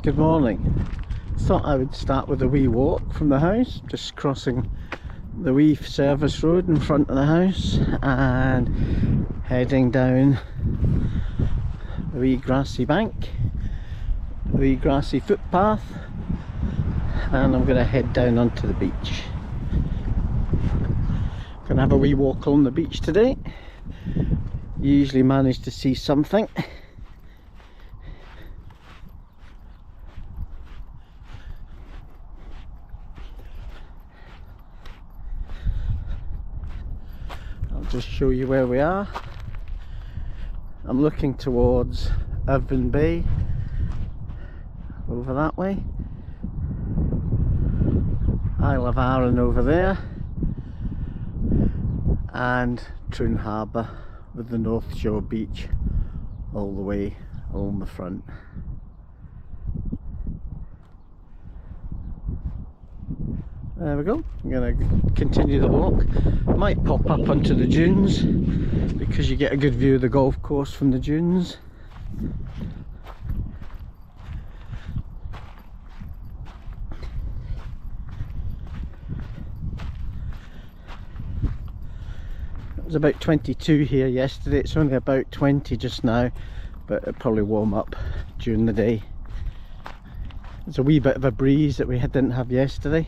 Good morning. Thought I would start with a wee walk from the house, just crossing the wee service road in front of the house and heading down the wee grassy bank, the wee grassy footpath, and I'm going to head down onto the beach. Gonna have a wee walk on the beach today. Usually manage to see something. I'll just show you where we are. I'm looking towards Irvine Bay, over that way. Isle of Arran over there, and Troon Harbour with the North Shore Beach all the way along the front. There we go. I'm going to continue the walk. Might pop up onto the dunes because you get a good view of the golf course from the dunes. It was about 22 here yesterday. It's only about 20 just now, but it'll probably warm up during the day. There's a wee bit of a breeze that we didn't have yesterday,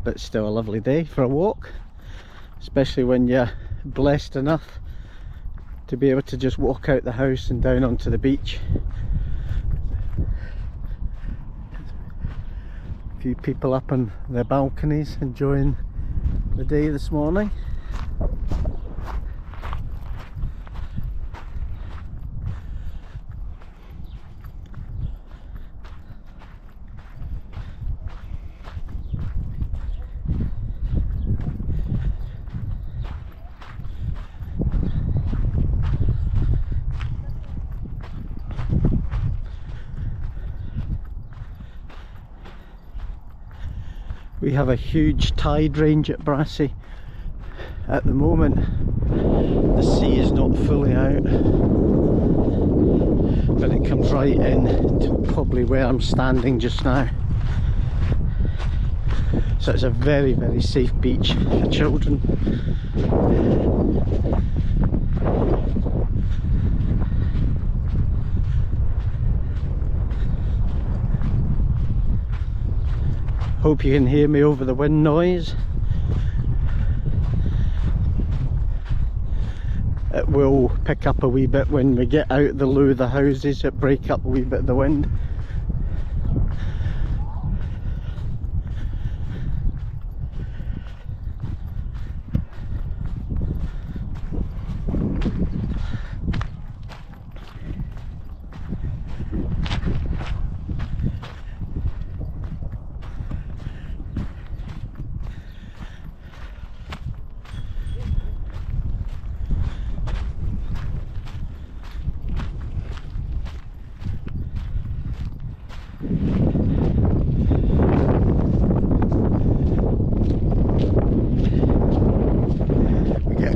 but still a lovely day for a walk, especially when you're blessed enough to be able to just walk out the house and down onto the beach. A few people up on their balconies enjoying the day this morning. We have a huge tide range at Barassie at the moment. The sea is not fully out, but it comes right in to probably where I'm standing just now. So it's a very, very safe beach for children. Hope you can hear me over the wind noise. It will pick up a wee bit when we get out the loo of the houses. It break up a wee bit of the wind.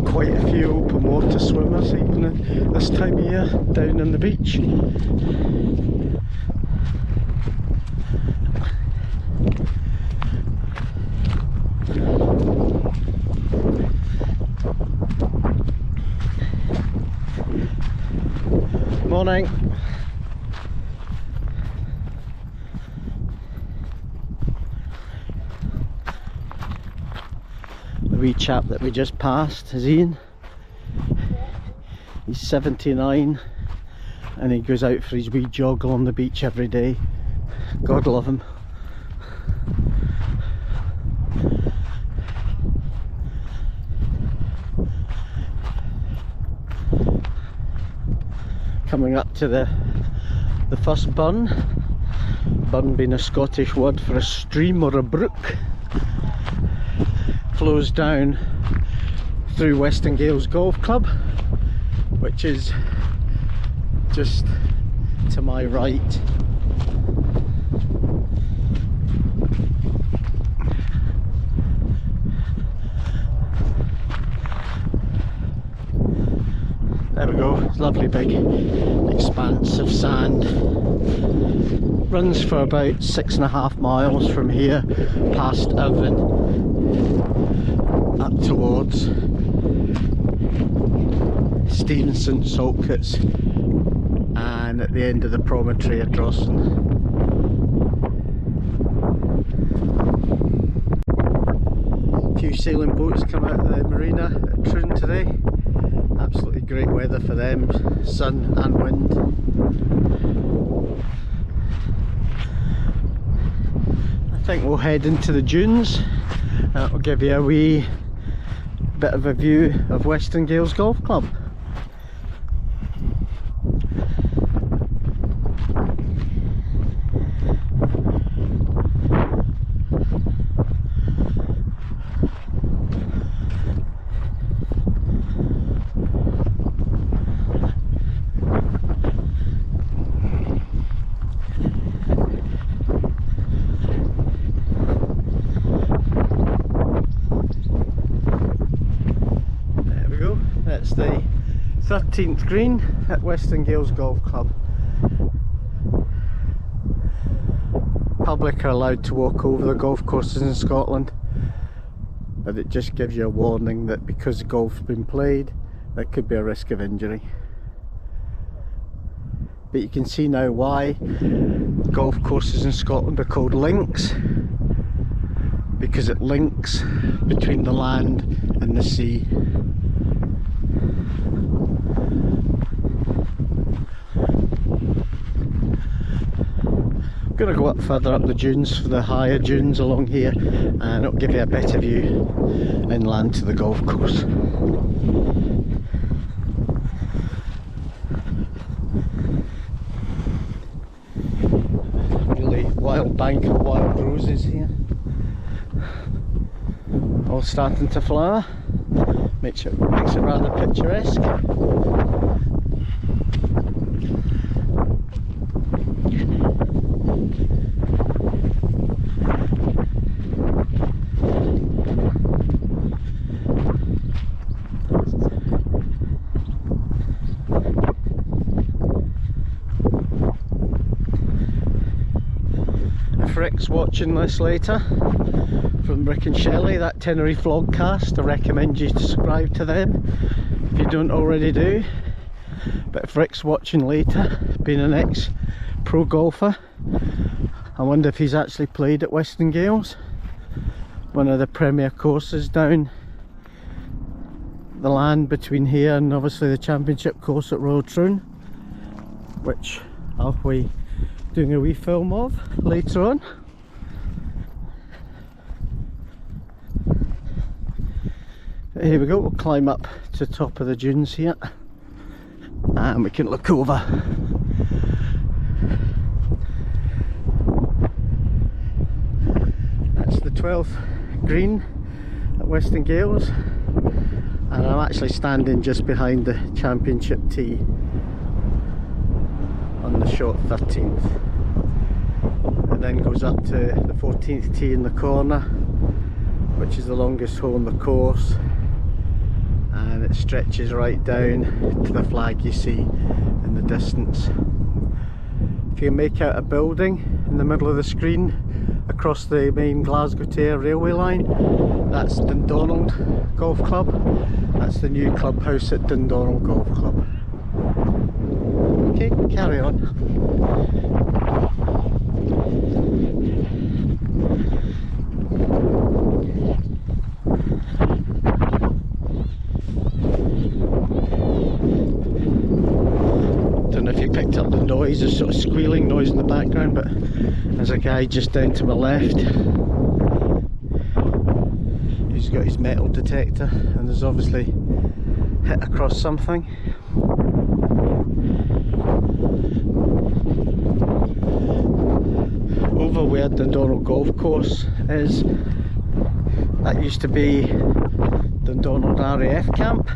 Quite a few open water swimmers even at this time of year down on the beach. Morning. The wee chap that we just passed is Ian. He's 79 and he goes out for his wee jog along the beach every day. God love him. Coming up to the first burn. Burn being a Scottish word for a stream or a brook. Flows down through Western Galies Golf Club, which is just to my right. There we go, it's lovely big expanse of sand. Runs for about 6.5 miles from here past Irvine up towards Stevenson, Saltcoats, and at the end of the promontory at Drawson. A few sailing boats come out of the marina at Dune today. Absolutely great weather for them, sun and wind. I think we'll head into the dunes. That will give you a wee bit of a view of Western Galies Golf Club. That's the 13th green at Western Galies Golf Club. Public are allowed to walk over the golf courses in Scotland, but it just gives you a warning that because golf's been played, there could be a risk of injury. But you can see now why golf courses in Scotland are called links, because it links between the land and the sea. I'm going to go up further up the dunes for the higher dunes along here, and it'll give you a better view inland to the golf course. Really wild bank of wild roses here, all starting to flower. Makes it rather picturesque. If Rick's watching this later, from Rick and Shelley, that Tenerife vlogcast, I recommend you subscribe to them if you don't already do. But if Rick's watching later, being an ex-pro golfer, I wonder if he's actually played at Western Galies, one of the premier courses down the land between here and obviously the championship course at Royal Troon, which I'll be doing a wee film of later on. Here we go, we'll climb up to the top of the dunes here and we can look over. That's the 12th green at Western Galies, and I'm actually standing just behind the championship tee on the short 13th. It then goes up to the 14th tee in the corner, which is the longest hole in the course, and it stretches right down to the flag you see in the distance. If you can make out a building in the middle of the screen across the main Glasgow to Ayr railway line, that's Dundonald Golf Club. That's the new clubhouse at Dundonald Golf Club. Okay, carry on. Don't know if you picked up the noise, there's sort of squealing noise in the background, but there's a guy just down to my left who's got his metal detector and has obviously hit across something. Over where Dundonald Golf Course is, that used to be Dundonald RAF camp,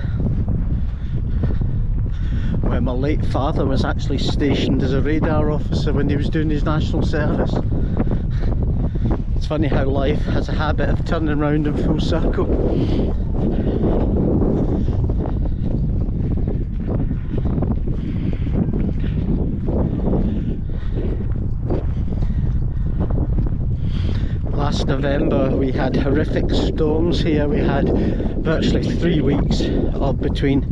where my late father was actually stationed as a radar officer when he was doing his national service. It's funny how life has a habit of turning round in full circle. November we had horrific storms here. We had virtually 3 weeks of between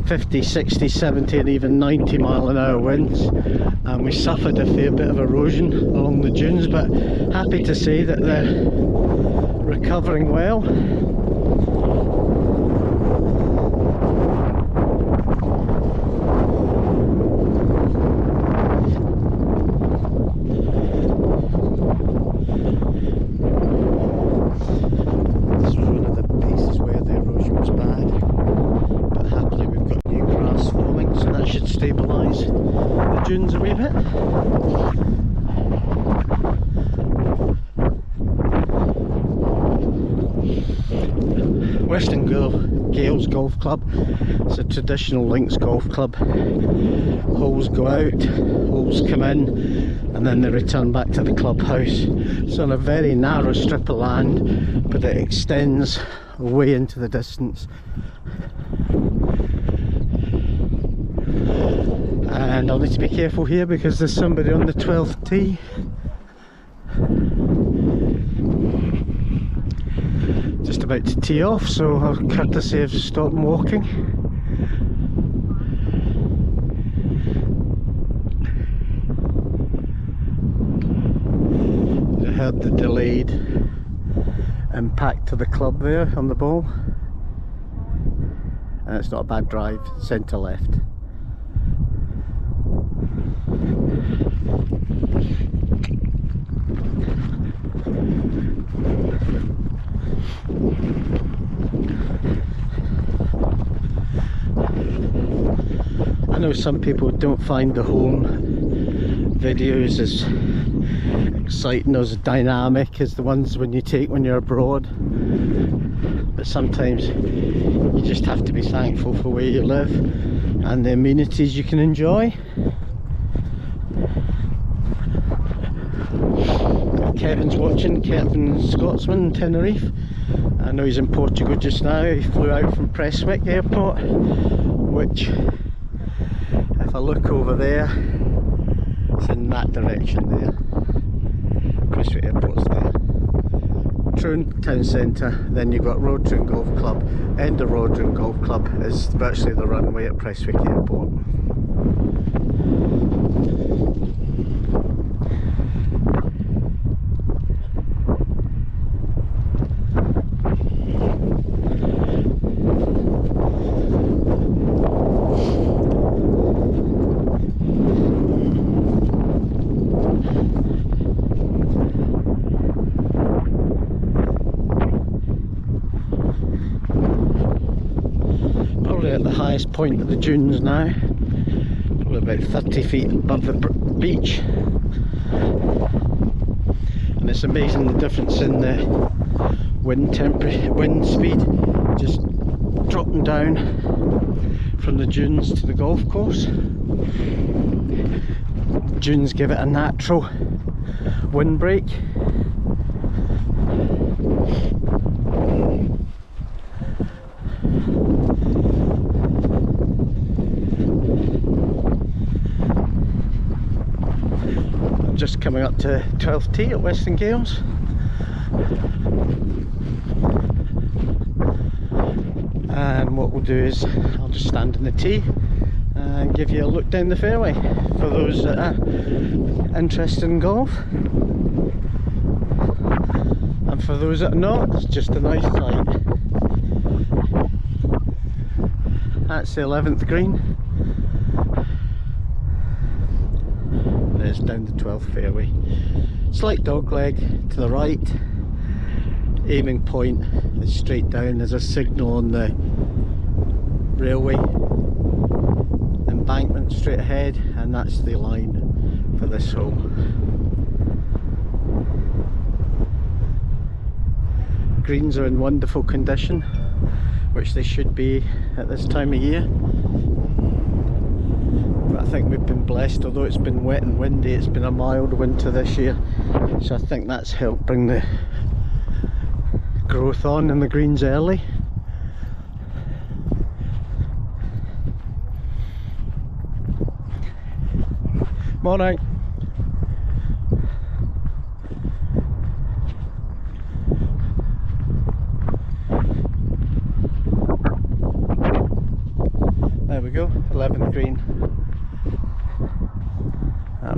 50, 60, 70 and even 90 mile an hour winds, and we suffered a fair bit of erosion along the dunes, but happy to say that they're recovering well. Stabilise the dunes a wee bit. Western Galies Golf Club. It's a traditional links golf club. Holes go out, holes come in, and then they return back to the clubhouse. It's on a very narrow strip of land, but it extends way into the distance. And I'll need to be careful here because there's somebody on the 12th tee. Just about to tee off, so I'll courtesy of stop and walking. I heard the delayed impact to the club there on the ball. And it's not a bad drive, centre left. I know some people don't find the home videos as exciting, as dynamic as the ones when you take when you're abroad, but sometimes you just have to be thankful for where you live and the amenities you can enjoy. Kevin's watching, Kevin Scotsman in Tenerife. I know he's in Portugal just now. He flew out from Prestwick Airport, which, if I look over there, it's in that direction there. Prestwick Airport's there. Troon Town Centre, then you've got Troon Golf Club. End of Troon Golf Club is virtually the runway at Prestwick Airport. At the highest point of the dunes now, probably about 30 feet above the beach, and it's amazing the difference in the wind speed, just dropping down from the dunes to the golf course. Dunes give it a natural windbreak. Just coming up to 12th tee at Western Galies. And what we'll do is I'll just stand in the tee and give you a look down the fairway for those that are interested in golf, and for those that are not, it's just a nice sight. That's the 11th green. There's down the 12th fairway. Slight dog leg to the right. Aiming point is straight down. There's a signal on the railway embankment straight ahead, and that's the line for this hole. Greens are in wonderful condition, which they should be at this time of year. I think we've been blessed, although it's been wet and windy, it's been a mild winter this year, so I think that's helped bring the growth on in the greens early. Morning.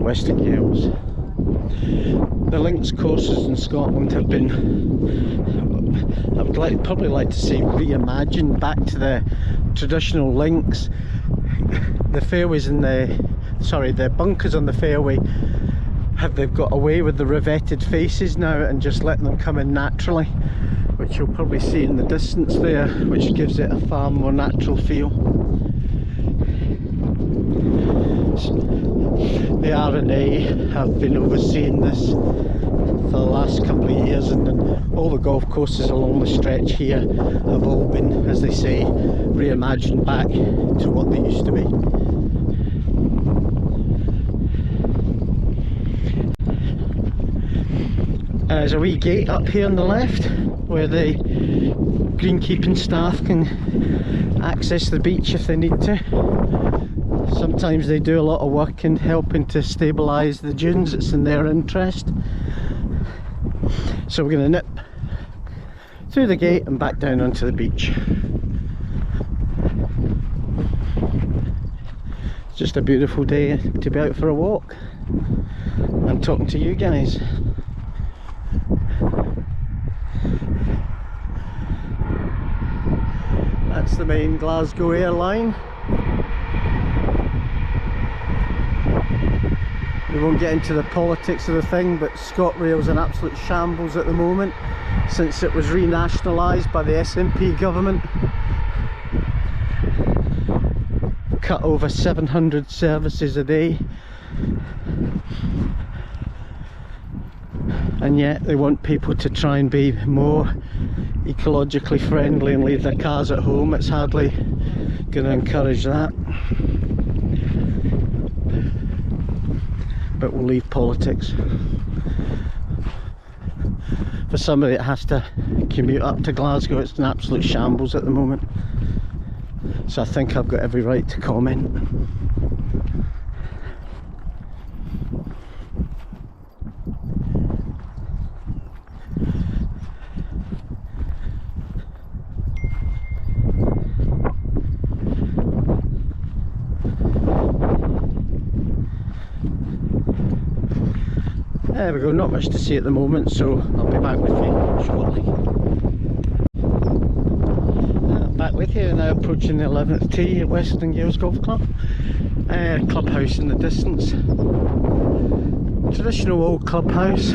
Western Gales. The links courses in Scotland have been, I would probably like to say, reimagined back to the traditional links. The fairways and the bunkers on the fairway they've got away with the revetted faces now and just letting them come in naturally, which you'll probably see in the distance there, which gives it a far more natural feel. The R&A have been overseeing this for the last couple of years, and all the golf courses along the stretch here have all been, as they say, reimagined back to what they used to be. There's a wee gate up here on the left where the greenkeeping staff can access the beach if they need to. Sometimes they do a lot of work in helping to stabilise the dunes. It's in their interest. So we're going to nip through the gate and back down onto the beach. It's just a beautiful day to be out for a walk and talking to you guys. That's the main Glasgow airline. We won't get into the politics of the thing, but ScotRail's in absolute shambles at the moment since it was renationalised by the SNP government. Cut over 700 services a day, and yet they want people to try and be more ecologically friendly and leave their cars at home. It's hardly going to encourage that. But we'll leave politics. For somebody that has to commute up to Glasgow, it's an absolute shambles at the moment. So I think I've got every right to comment. There we go, not much to see at the moment, so I'll be back with you shortly. Back with you now, approaching the 11th tee at Western Galies Golf Club. Clubhouse in the distance. Traditional old clubhouse,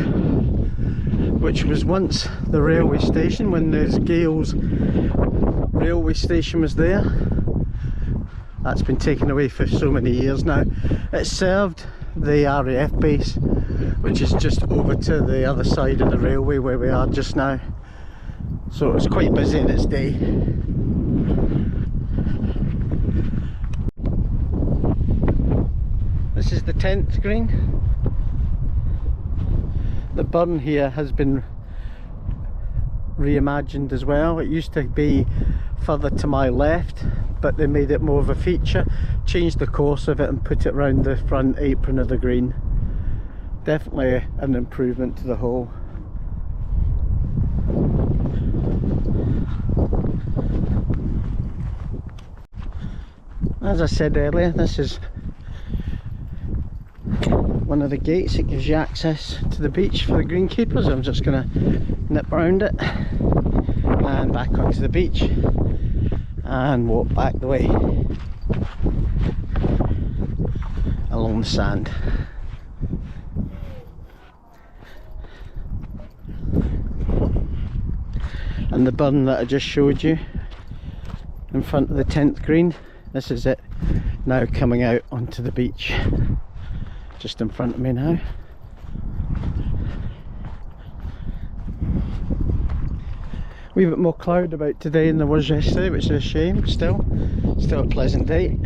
which was once the railway station when the GAILES railway station was there. That's been taken away for so many years now. It served the RAF base, which is just over to the other side of the railway where we are just now. So it was quite busy in its day. This is the 10th green. The burn here has been reimagined as well. It used to be further to my left, but they made it more of a feature, changed the course of it and put it around the front apron of the green. Definitely an improvement to the hole. As I said earlier, this is one of the gates that gives you access to the beach for the greenkeepers. I'm just going to nip around it and back onto the beach and walk back the way along the sand. And the burn that I just showed you in front of the 10th green, this is it now coming out onto the beach just in front of me now. A wee bit more cloud about today than there was yesterday, which is a shame. Still a pleasant day.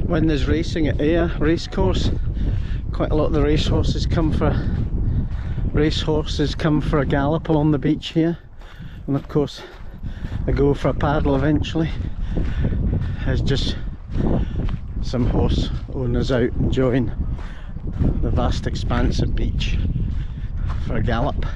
When there's racing at Ayr racecourse, quite a lot of the racehorses come for a gallop along the beach here, and of course I go for a paddle eventually. There's just some horse owners out enjoying the vast expanse of beach for a gallop.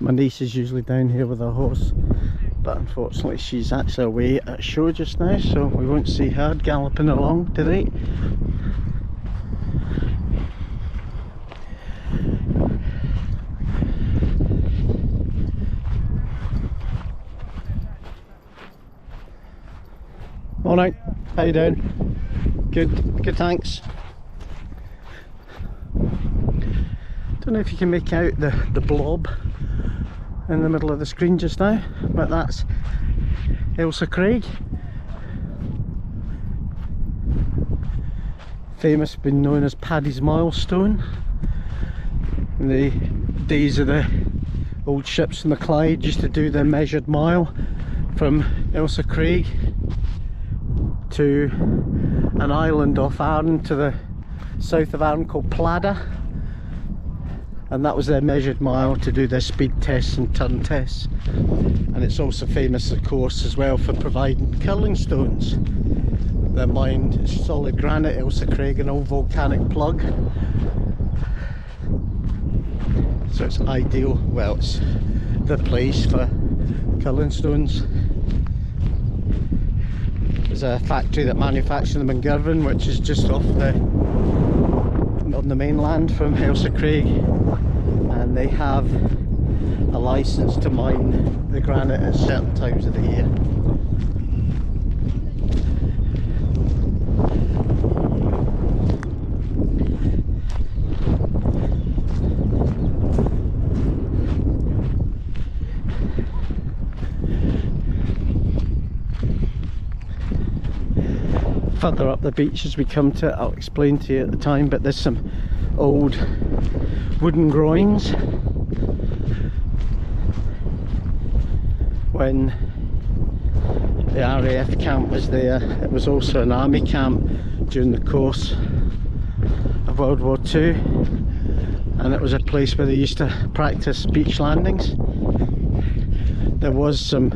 My niece is usually down here with her horse, but unfortunately she's actually away at show just now, so we won't see her galloping along today. Morning, how you doing? Good, thanks. Don't know if you can make out the blob in the middle of the screen just now, but that's Ailsa Craig. Famous, been known as Paddy's Milestone. In the days of the old ships in the Clyde, used to do the measured mile from Ailsa Craig to an island off Arran to the south of Arran called Plada, and that was their measured mile to do their speed tests and turn tests. And it's also famous, of course, as well for providing curling stones. They're mined solid granite, Ailsa Craig, an old volcanic plug, so it's ideal. Well, it's the place for curling stones. There's a factory that manufactures them in Girvan, which is just off on the mainland from Ailsa Craig, and they have a license to mine the granite at certain times of the year. Further up the beach as we come to it, I'll explain to you at the time, but there's some old wooden groins. When the RAF camp was there, it was also an army camp during the course of World War II, and it was a place where they used to practice beach landings. There was some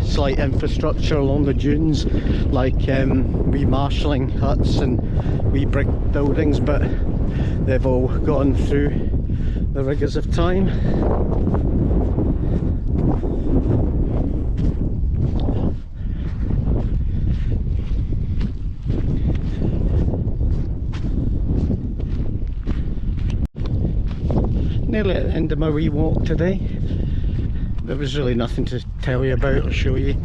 slight infrastructure along the dunes, like wee marshalling huts and wee brick buildings, but they've all gone through the rigours of time. Nearly at the end of my wee walk today. There was really nothing to tell you about or show you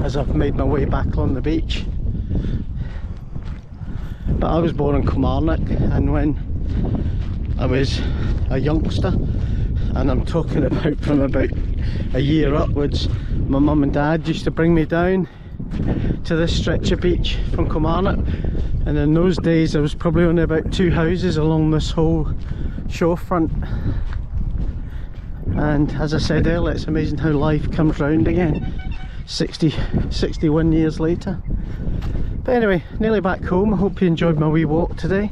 as I've made my way back on the beach. But I was born in Kilmarnock, and when I was a youngster, and I'm talking about from about a year upwards, my mum and dad used to bring me down to this stretch of beach from Kilmarnock, and in those days there was probably only about 2 houses along this whole shorefront. And as I said earlier, it's amazing how life comes round again 61 years later. But anyway, nearly back home. I hope you enjoyed my wee walk today.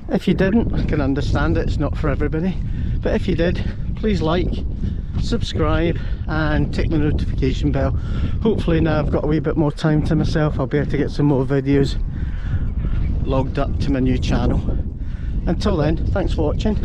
If you didn't, I can understand it, it's not for everybody, but if you did, please like, subscribe and tick the notification bell. Hopefully now I've got a wee bit more time to myself, I'll be able to get some more videos logged up to my new channel. Until then, thanks for watching.